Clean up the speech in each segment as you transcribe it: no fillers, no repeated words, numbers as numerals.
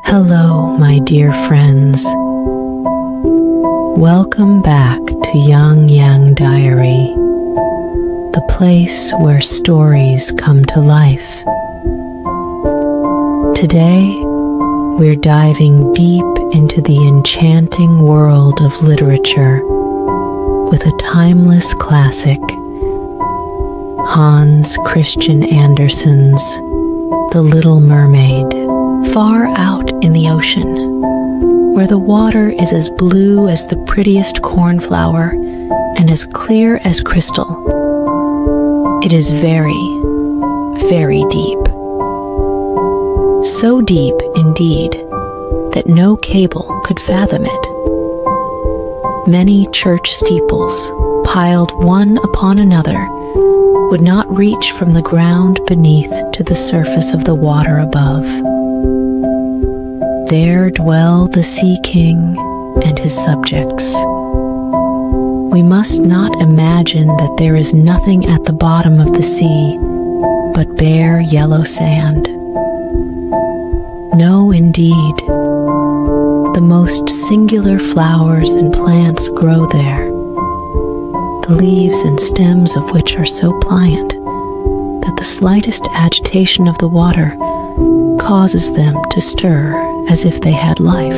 Hello, my dear friends. Welcome back to Yang Diary, the place where stories come to life. Today, we're diving deep into the enchanting world of literature with a timeless classic, Hans Christian Andersen's The Little Mermaid. Far out in the ocean, where the water is as blue as the prettiest cornflower and as clear as crystal, it is very, very deep. So deep, indeed, that no cable could fathom it. Many church steeples, piled one upon another, would not reach from the ground beneath to the surface of the water above. There dwell the Sea King and his subjects. We must not imagine that there is nothing at the bottom of the sea but bare yellow sand. No, indeed. The most singular flowers and plants grow there, the leaves and stems of which are so pliant that the slightest agitation of the water causes them to stir as if they had life.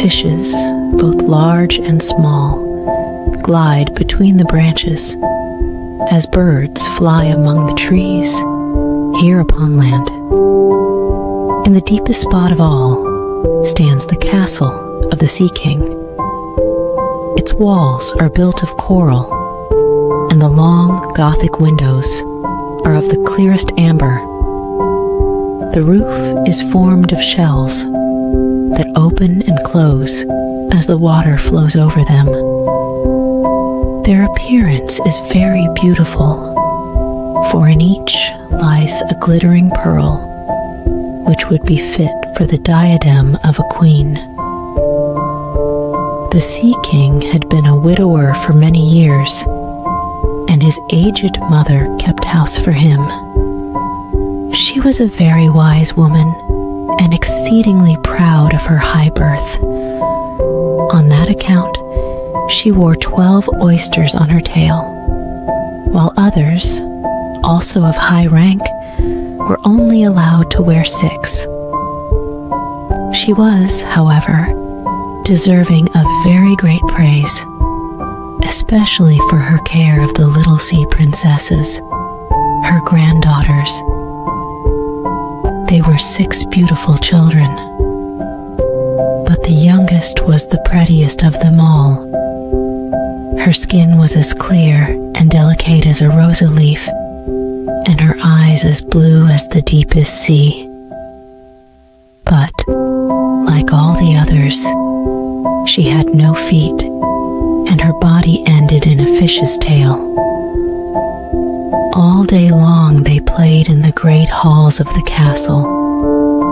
Fishes, both large and small, glide between the branches, as birds fly among the trees, here upon land. In the deepest spot of all stands the castle of the Sea King. Its walls are built of coral, and the long Gothic windows are of the clearest amber. The roof is formed of shells that open and close as the water flows over them. Their appearance is very beautiful, for in each lies a glittering pearl, which would be fit for the diadem of a queen. The Sea King had been a widower for many years, and his aged mother kept house for him. She was a very wise woman and exceedingly proud of her high birth. On that account, she wore 12 oysters on her tail, while others, also of high rank, were only allowed to wear 6. She was, however, deserving of very great praise, especially for her care of the little sea princesses, her granddaughters. They were 6 beautiful children, but the youngest was the prettiest of them all. Her skin was as clear and delicate as a rosa leaf, and her eyes as blue as the deepest sea. But, like all the others, she had no feet, and her body ended in a fish's tail. All day long they played in the great halls of the castle,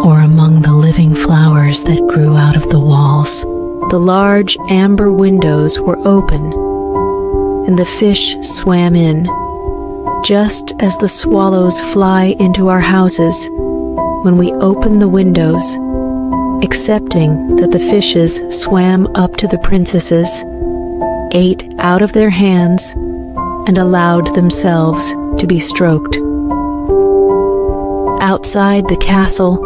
or among the living flowers that grew out of the walls. The large amber windows were open, and the fish swam in, just as the swallows fly into our houses when we open the windows, excepting that the fishes swam up to the princesses, ate out of their hands, and allowed themselves to be stroked. Outside the castle,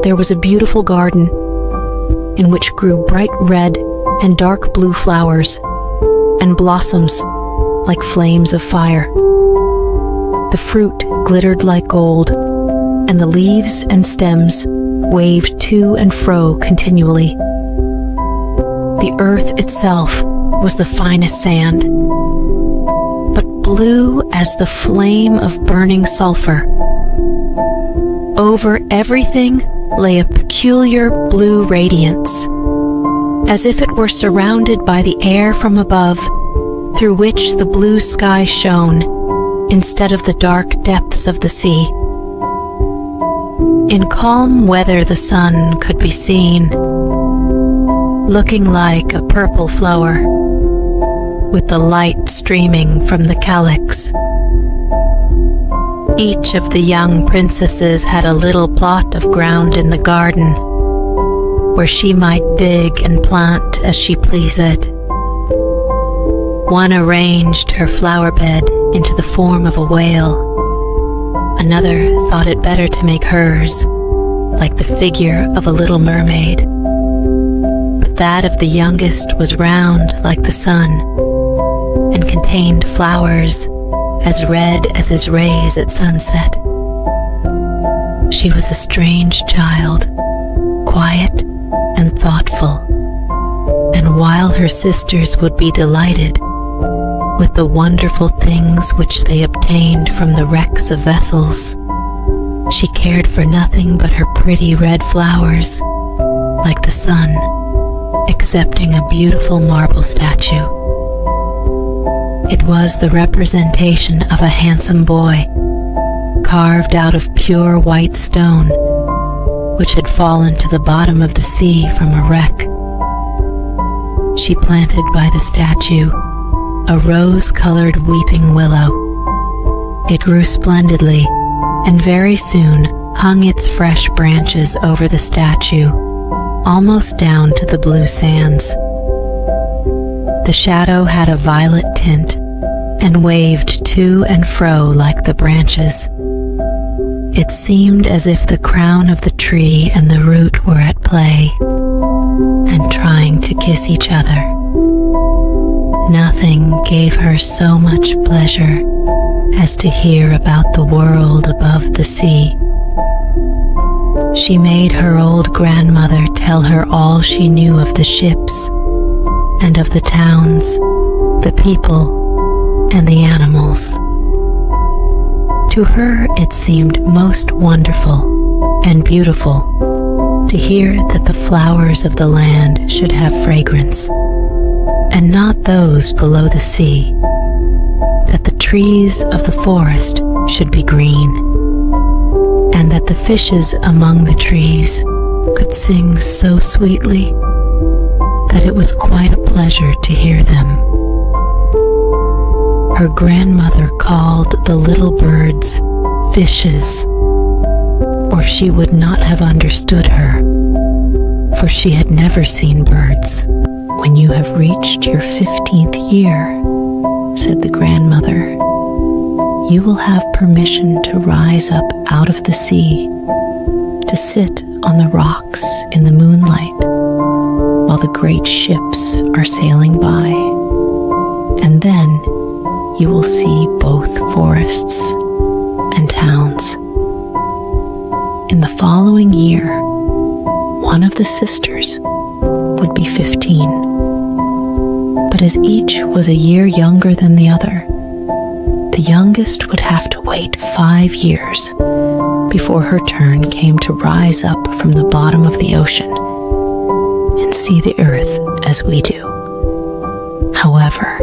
there was a beautiful garden in which grew bright red and dark blue flowers and blossoms like flames of fire. The fruit glittered like gold, and the leaves and stems waved to and fro continually. The earth itself was the finest sand, but blue as the flame of burning sulfur. Over everything lay a peculiar blue radiance, as if it were surrounded by the air from above, through which the blue sky shone, instead of the dark depths of the sea. In calm weather the sun could be seen, looking like a purple flower, with the light streaming from the calyx. Each of the young princesses had a little plot of ground in the garden, where she might dig and plant as she pleased. One arranged her flower bed into the form of a whale. Another thought it better to make hers like the figure of a little mermaid. But that of the youngest was round like the sun, and contained flowers as red as his rays at sunset. She was a strange child, quiet and thoughtful, and while her sisters would be delighted with the wonderful things which they obtained from the wrecks of vessels, she cared for nothing but her pretty red flowers, like the sun, excepting a beautiful marble statue. It was the representation of a handsome boy, carved out of pure white stone, which had fallen to the bottom of the sea from a wreck. She planted by the statue a rose-colored weeping willow. It grew splendidly, and very soon hung its fresh branches over the statue, almost down to the blue sands. The shadow had a violet tint and waved to and fro like the branches. It seemed as if the crown of the tree and the root were at play and trying to kiss each other. Nothing gave her so much pleasure as to hear about the world above the sea. She made her old grandmother tell her all she knew of the ships and of the towns, the people, and the animals. To her it seemed most wonderful and beautiful to hear that the flowers of the land should have fragrance, and not those below the sea, that the trees of the forest should be green, and that the fishes among the trees could sing so sweetly that it was quite a pleasure to hear them. Her grandmother called the little birds fishes, or she would not have understood her, for she had never seen birds. "When you have reached your 15th year," said the grandmother, "you will have permission to rise up out of the sea, to sit on the rocks in the moonlight while the great ships are sailing by, and then you will see both forests and towns." In the following year, one of the sisters would be 15, but as each was a year younger than the other, the youngest would have to wait 5 years before her turn came to rise up from the bottom of the ocean and see the earth as we do. However,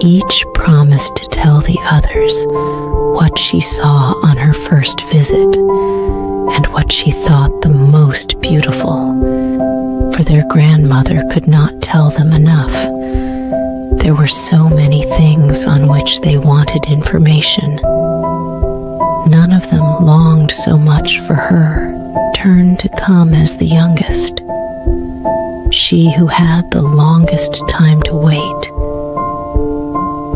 each promised to tell the others what she saw on her first visit and what she thought the most beautiful, for their grandmother could not tell them enough. There were so many things on which they wanted information. None of them longed so much for her turn to come as the youngest, she who had the longest time to wait,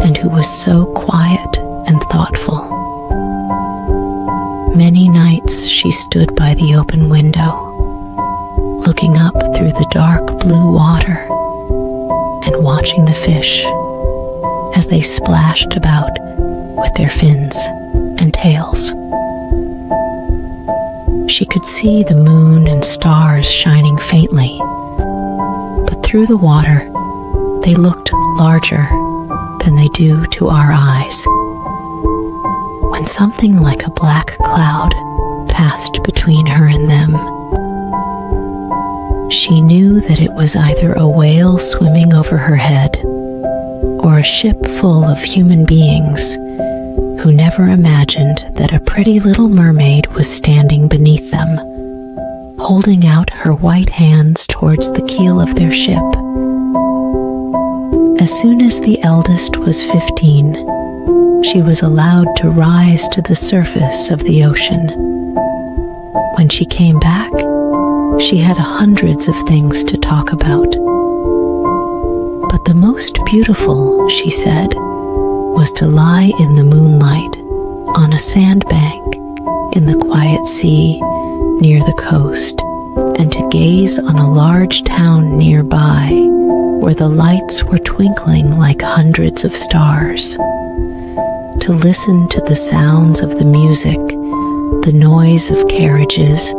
and who was so quiet and thoughtful. Many nights she stood by the open window, looking up through the dark blue water and watching the fish as they splashed about with their fins and tails. She could see the moon and stars shining faintly, but through the water they looked larger than they do to our eyes. When something like a black cloud passed between her and them, she knew that it was either a whale swimming over her head or a ship full of human beings who never imagined that a pretty little mermaid was standing beneath them, holding out her white hands towards the keel of their ship. As soon as the eldest was 15, she was allowed to rise to the surface of the ocean. When she came back, she had hundreds of things to talk about. But the most beautiful, she said, was to lie in the moonlight on a sandbank in the quiet sea near the coast, and to gaze on a large town nearby where the lights were twinkling like hundreds of stars. To listen to the sounds of the music, the noise of carriages,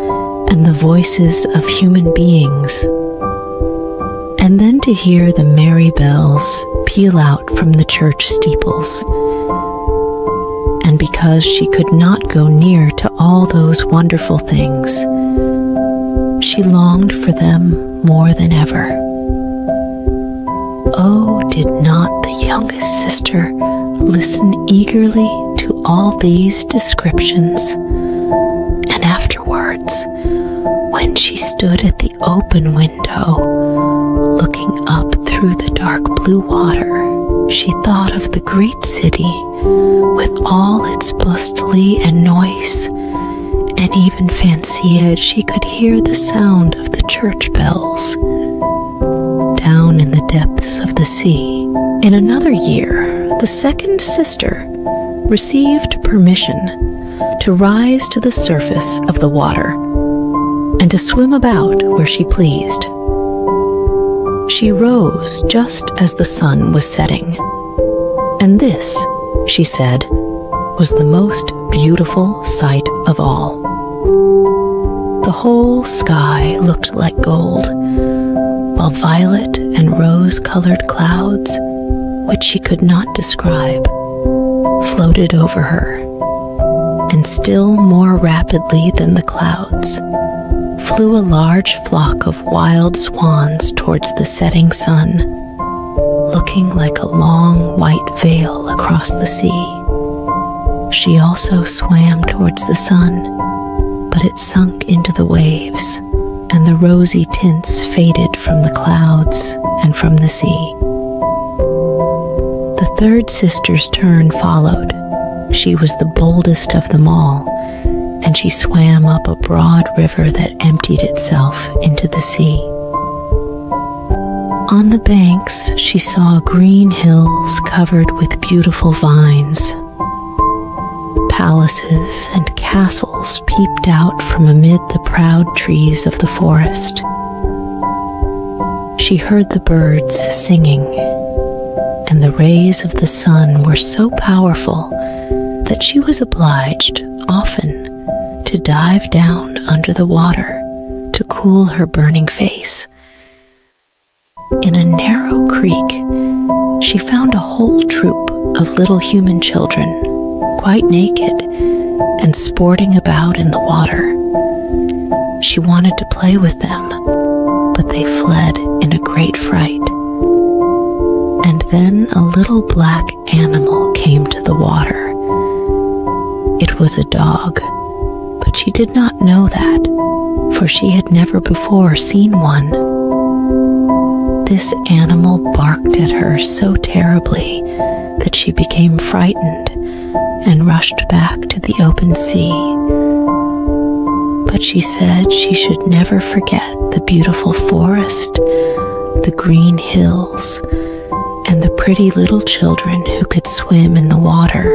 and the voices of human beings. And then to hear the merry bells peal out from the church steeples. And because she could not go near to all those wonderful things, she longed for them more than ever. Oh, did not the youngest sister listen eagerly to all these descriptions? And afterwards, when she stood at the open window, looking up through the dark blue water, she thought of the great city with all its bustling and noise, and even fancied she could hear the sound of the church bells down in the depths of the sea. In another year, the second sister received permission to rise to the surface of the water and to swim about where she pleased. She rose just as the sun was setting, and this, she said, was the most beautiful sight of all. The whole sky looked like gold, while violet and rose-colored clouds, which she could not describe, floated over her, and still more rapidly than the clouds flew a large flock of wild swans towards the setting sun, looking like a long white veil across the sea. She also swam towards the sun, but it sunk into the waves, and the rosy tints faded from the clouds and from the sea. The third sister's turn followed. She was the boldest of them all, and she swam up a broad river that emptied itself into the sea. On the banks, she saw green hills covered with beautiful vines. Palaces and castles peeped out from amid the proud trees of the forest. She heard the birds singing, and the rays of the sun were so powerful that she was obliged often to dive down under the water to cool her burning face. In a narrow creek, she found a whole troop of little human children, quite naked and sporting about in the water. She wanted to play with them, but they fled in a great fright. And then a little black animal came to the water. It was a dog, but she did not know that, for she had never before seen one. This animal barked at her so terribly that she became frightened and rushed back to the open sea. But she said she should never forget the beautiful forest, the green hills, and the pretty little children who could swim in the water,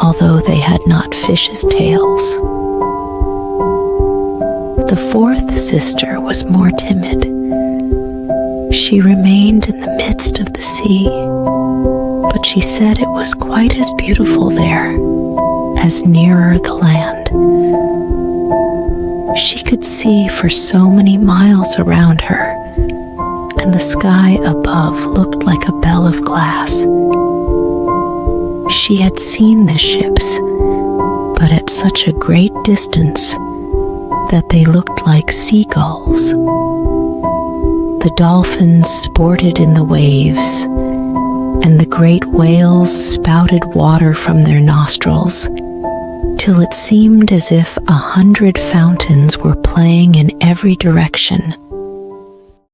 although they had not fishes' tails. The fourth sister was more timid. She remained in the midst of the sea, but she said it was quite as beautiful there as nearer the land. She could see for so many miles around her, and the sky above looked like a bell of glass. She had seen the ships, but at such a great distance that they looked like seagulls. The dolphins sported in the waves, and the great whales spouted water from their nostrils, till it seemed as if 100 fountains were playing in every direction